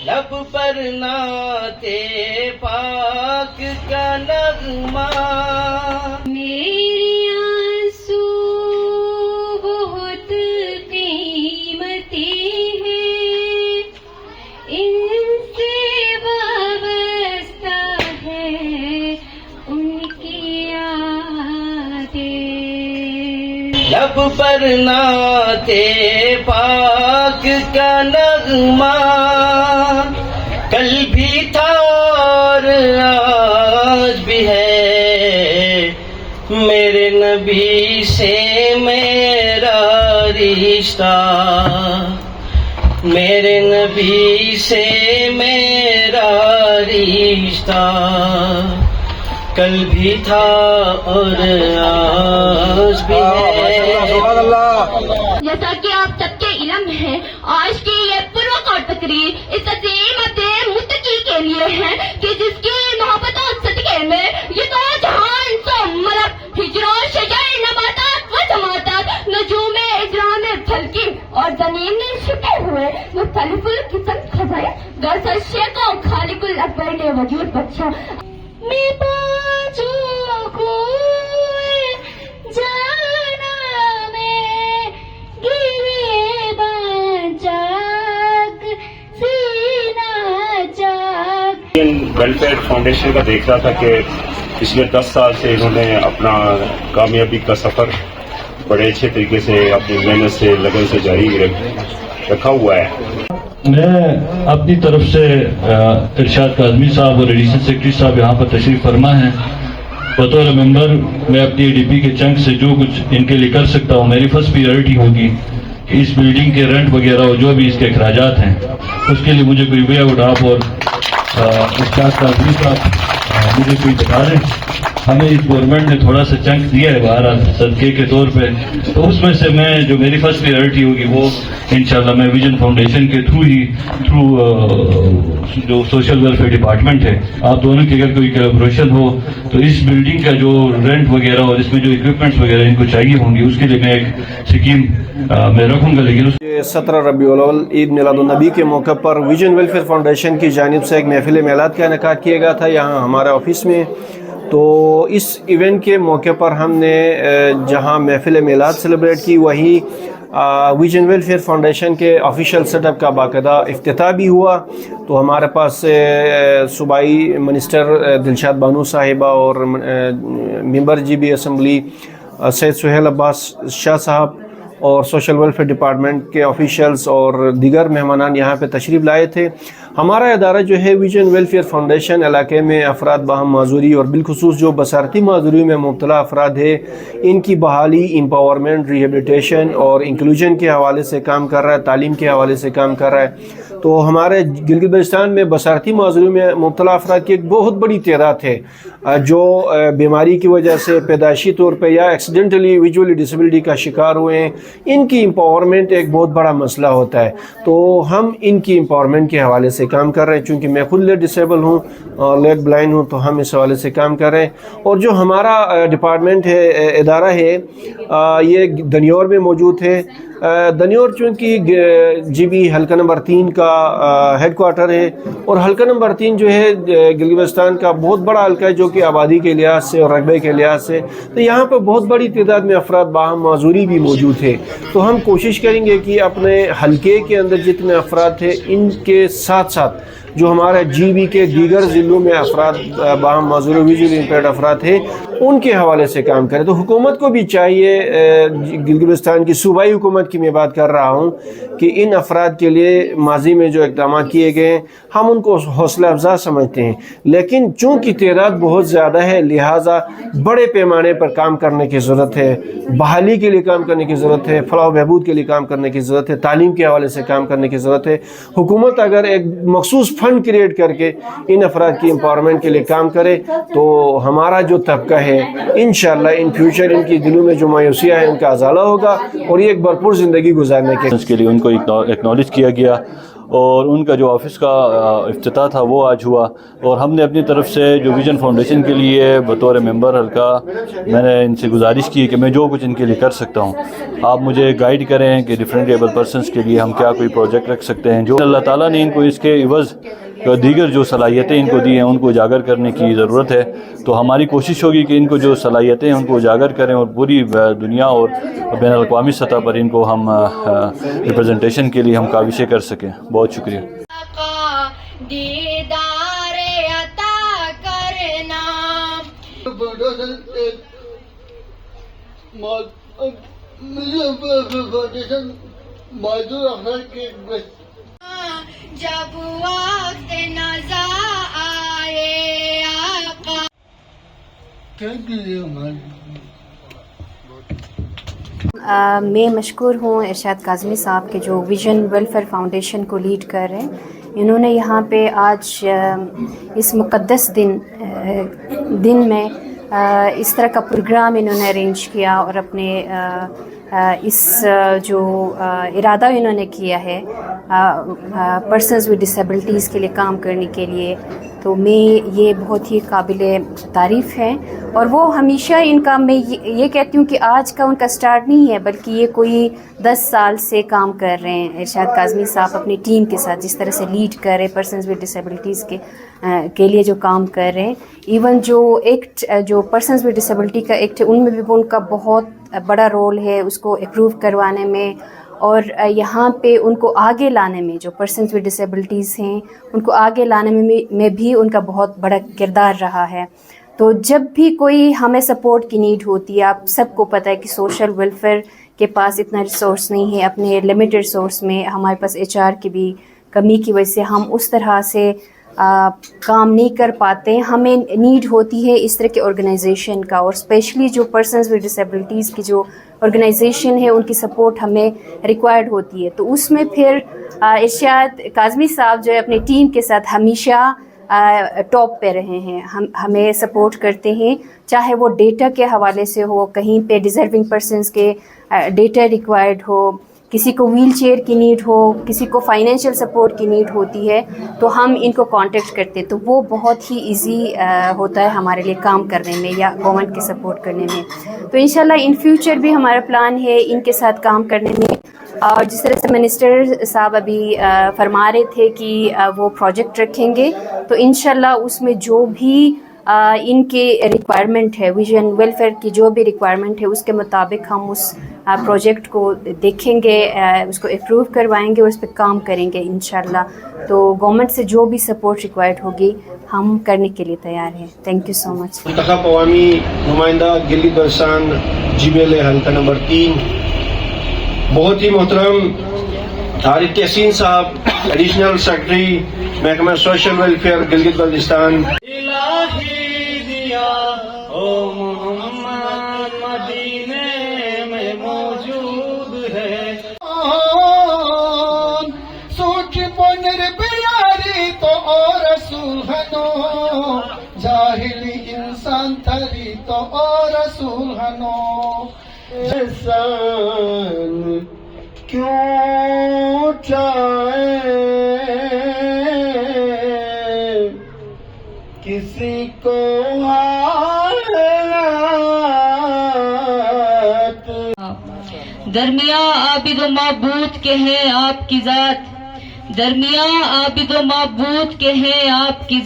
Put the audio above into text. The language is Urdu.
لب پر نعت پاک کا نغمہ، میری آنسو بہت قیمتی ہے، ان سے وابستہ ہے ان کی یادیں۔ لب پر نعت پاک کا نغمہ، کل بھی تھا اور آج بھی ہے، میرے نبی سے میرا رشتہ، میرے نبی سے میرا رشتہ، کل بھی تھا اور آج بھی ہے۔ جیسا کہ آپ سب کے علم ہے، آج کی یہ پروقار تقریر اس عظیم متقی کے لیے ہے کہ جس کی محبت و صدقے میں یہ دو جہان سو ملک، ہجر و شجر، نباتات و جماعتات، نجوم اجرام پھلکی اور زمین میں چھپے ہوئے مختلف القسم خزائن غرض شیخ و خالق الاکبر نے وجود بخشا۔ میں بازو کو جانا میں گرے بانچاک سینہ چاک۔ ویلفیئر فاؤنڈیشن کا دیکھ رہا تھا کہ پچھلے 10 سال سے انہوں نے اپنا کامیابی کا سفر بڑے اچھے طریقے سے اپنی محنت سے لگن سے جاری رکھا ہوا ہے۔ میں اپنی طرف سے ارشاد کاظمی صاحب اور ایڈیشنل سیکرٹری صاحب یہاں پر تشریف فرما ہیں، بطور ممبر میں اپنی ڈی پی کے چنک سے جو کچھ ان کے لیے کر سکتا ہوں، میری فرسٹ پریورٹی ہوگی کہ اس بلڈنگ کے رینٹ وغیرہ اور جو بھی اس کے اخراجات ہیں اس کے لیے مجھے کوئی وے آؤٹ آپ اور ارشاد کاظمی صاحب مجھے کوئی بتا دیں۔ ہمیں اس گورنمنٹ نے تھوڑا سا چنک دیا ہے باہر صدقے کے طور پہ، تو اس میں سے میں جو میری فرسٹ پریورٹی ہوگی وہ انشاءاللہ میں ویژن فاؤنڈیشن کے تھرو جو سوشل ویلفیئر ڈپارٹمنٹ ہے، آپ دونوں کی اگر کوئی کولیبریشن ہو تو اس بلڈنگ کا جو رینٹ وغیرہ اور اس میں جو اکوپمنٹس وغیرہ ان کو چاہیے ہوں گی اس کے لیے میں ایک اسکیم میں رکھوں گا۔ لیکن 17 ربیع الاول عید میلاد النبی کے موقع پر ویژن ویلفیئر فاؤنڈیشن کی جانب سے ایک محفل میلاد کا انعقاد کیا گیا تھا یہاں ہمارے آفس میں۔ تو اس ایونٹ کے موقع پر ہم نے جہاں محفل میلاد سیلیبریٹ کی، وہی ویژن ویلفیئر فاؤنڈیشن کے آفیشیل سیٹ اپ کا باقاعدہ افتتاح بھی ہوا۔ تو ہمارے پاس صوبائی منسٹر دلشاد بانو صاحبہ اور ممبر جی بی اسمبلی سید سہیل عباس شاہ صاحب اور سوشل ویلفیئر ڈپارٹمنٹ کے آفیشیلز اور دیگر مہمانان یہاں پہ تشریف لائے تھے۔ ہمارا ادارہ جو ہے ویژن ویلفیئر فاؤنڈیشن علاقے میں افراد باہم معذوری اور بالخصوص جو بصارتی معذوری میں مبتلا افراد ہے ان کی بحالی، امپاورمنٹ، ریہیبلیٹیشن اور انکلوژن کے حوالے سے کام کر رہا ہے، تعلیم کے حوالے سے کام کر رہا ہے۔ تو ہمارے گلگت بلتستان میں بصارتی معذوری میں مبتلا افراد کی ایک بہت بڑی تعداد ہے جو بیماری کی وجہ سے پیدائشی طور پہ یا ایکسیڈنٹلی ویژولی ڈسیبلٹی کا شکار ہوئے ہیں۔ ان کی امپاورمنٹ ایک بہت بڑا مسئلہ ہوتا ہے، تو ہم ان کی امپاورمنٹ کے حوالے سے کام کر رہے ہیں۔ چونکہ میں خود لیگ ڈسیبل ہوں اور لیگ بلائنڈ ہوں، تو ہم اس حوالے سے کام کر رہے ہیں۔ اور جو ہمارا ڈپارٹمنٹ ہے، ادارہ ہے، یہ دنیور میں موجود ہے۔ دنیور چونکہ جی بی حلقہ نمبر 3 کا ہیڈ کوارٹر ہے، اور حلقہ نمبر 3 جو ہے گلگت بلتستان کا بہت بڑا حلقہ ہے جو کہ آبادی کے لحاظ سے اور رقبے کے لحاظ سے، تو یہاں پہ بہت بڑی تعداد میں افراد باہم معذوری بھی موجود ہے۔ تو ہم کوشش کریں گے کہ اپنے حلقے کے اندر جتنے افراد ہیں ان کے ساتھ ساتھ جو ہمارے جی بی کے دیگر ضلعوں میں افراد باہم معذوری ویژولی امپیئرڈ افراد ہیں ان کے حوالے سے کام کریں۔ تو حکومت کو بھی چاہیے، گلگت بلتستان کی صوبائی حکومت کی میں بات کر رہا ہوں، کہ ان افراد کے لیے ماضی میں جو اقدامات کیے گئے ہیں ہم ان کو حوصلہ افزا سمجھتے ہیں، لیکن چونکہ تعداد بہت زیادہ ہے لہٰذا بڑے پیمانے پر کام کرنے کی ضرورت ہے، بحالی کے لیے کام کرنے کی ضرورت ہے، فلاح و بہبود کے لیے کام کرنے کی ضرورت ہے، تعلیم کے حوالے سے کام کرنے کی ضرورت ہے۔ حکومت اگر ایک مخصوص فنڈ کریٹ کر کے ان افراد کی امپاورمنٹ کے لیے کام کرے تو ہمارا جو طبقہ ہے انشاءاللہ ان فیوچر ان کی دلوں میں جو مایوسیاں ہیں ان کا ازالہ ہوگا اور یہ ایک بھرپور زندگی گزارنے کے لیے ان کو ایکنالج کیا گیا، اور ان کا جو آفس کا افتتاح تھا وہ آج ہوا. اور ہم نے اپنی طرف سے جو ویژن فاؤنڈیشن کے لیے بطور ممبر حلقہ میں نے ان سے گزارش کی کہ میں جو کچھ ان کے لیے کر سکتا ہوں آپ مجھے گائیڈ کریں کہ ڈفرینٹ ایبل پرسنس کے لیے ہم کیا کوئی پروجیکٹ رکھ سکتے ہیں. جو اللہ تعالیٰ نے ان کو اس کے عوض دیگر جو صلاحیتیں ان کو دی ہیں ان کو اجاگر کرنے کی ضرورت ہے. تو ہماری کوشش ہوگی کہ ان کو جو صلاحیتیں ہیں ان کو اجاگر کریں اور پوری دنیا اور بین الاقوامی سطح پر ان کو ہم ریپرزنٹیشن کے لیے ہم کاوشیں کر سکیں. بہت شکریہ. دیدار عطا کرنا جب وقت نزا آئے آقا. میں مشکور ہوں ارشاد کاظمی صاحب کے جو ویژن ویلفیئر فاؤنڈیشن کو لیڈ کر رہے ہیں. انہوں نے یہاں پہ آج اس مقدس دن میں اس طرح کا پروگرام انہوں نے ارینج کیا اور اپنے اس جو ارادہ انہوں نے کیا ہے پرسنز ود ڈسیبلٹیز کے لیے کام کرنے کے لیے. تو میں یہ بہت ہی قابل تعریف ہے. اور وہ ہمیشہ ان کا میں یہ کہتی ہوں کہ آج کا ان کا سٹارٹ نہیں ہے بلکہ یہ کوئی 10 سال سے کام کر رہے ہیں. ارشاد کاظمی صاحب اپنی ٹیم کے ساتھ جس طرح سے لیڈ کر رہے ہیں پرسنز ود ڈسیبلٹیز کے لیے جو کام کر رہے ہیں. ایون جو ایکٹ جو پرسنز ود ڈسیبلٹی کا ایکٹ ہے ان میں بھی ان کا بہت بڑا رول ہے اس کو اپروو کروانے میں اور یہاں پہ ان کو آگے لانے میں. جو پرسنز ود ڈسیبلٹیز ہیں ان کو آگے لانے میں بھی ان کا بہت بڑا کردار رہا ہے. تو جب بھی کوئی ہمیں سپورٹ کی نیڈ ہوتی ہے آپ سب کو پتہ ہے کہ سوشل ویلفیئر کے پاس اتنا ریسورس نہیں ہے. اپنے لمیٹڈ ریسورس میں ہمارے پاس HR کی بھی کمی کی وجہ سے ہم اس طرح سے کام نہیں کر پاتے. ہمیں نیڈ ہوتی ہے اس طرح کے آرگنائزیشن کا اور اسپیشلی جو پرسنز ود ڈسیبلٹیز کی جو آرگنائزیشن ہے ان کی سپورٹ ہمیں ریکوائرڈ ہوتی ہے. تو اس میں پھر ارشاد کاظمی صاحب جو ہے اپنی ٹیم کے ساتھ ہمیشہ ٹاپ پہ رہے ہیں. ہمیں سپورٹ کرتے ہیں چاہے وہ ڈیٹا کے حوالے سے ہو کہیں پہ ڈیزرونگ پرسنز کے ڈیٹا ریکوائرڈ ہو کسی کو ویل چیئر کی نیڈ ہو کسی کو فائنینشیل سپورٹ کی نیڈ ہوتی ہے تو ہم ان کو کانٹیکٹ کرتے تو وہ بہت ہی ایزی ہوتا ہے ہمارے لیے کام کرنے میں یا گورنمنٹ کے سپورٹ کرنے میں. تو انشاءاللہ ان فیوچر بھی ہمارا پلان ہے ان کے ساتھ کام کرنے میں. اور جس طرح سے منسٹر صاحب ابھی فرما رہے تھے کہ وہ پروجیکٹ رکھیں گے تو انشاءاللہ اس میں جو بھی ان کے ریکوائرمنٹ ہے ویژن ویلفیئر کی جو بھی ریکوائرمنٹ ہے اس کے مطابق ہم اس پروجیکٹ کو دیکھیں گے اس کو اپروو کروائیں گے اور اس پہ کام کریں گے انشاءاللہ. تو گورنمنٹ سے جو بھی سپورٹ ریکوائرڈ ہوگی ہم کرنے کے لیے تیار ہیں. تھینک یو سو مچ. منتخب عوامی نمائندہ گلگت بلتستان GBLA حلقہ نمبر 3 بہت ہی محترم طارق یاسین صاحب ایڈیشنل سیکرٹری محکمہ سوشل ویلفیئر گلگت بلتستان. الہی دیا او محمد مدینے میں موجود ہے. سوچ پنر بیاری تو اور رسول ہنو جاہلی انسان تھری تو اور رسول ہنو. انسان کیوں چاہے کسی کو درمیاں عابد و معبود کے ہیں آپ کی ذات درمیاں عابد و معبود کے ہیں آپ کی ذات.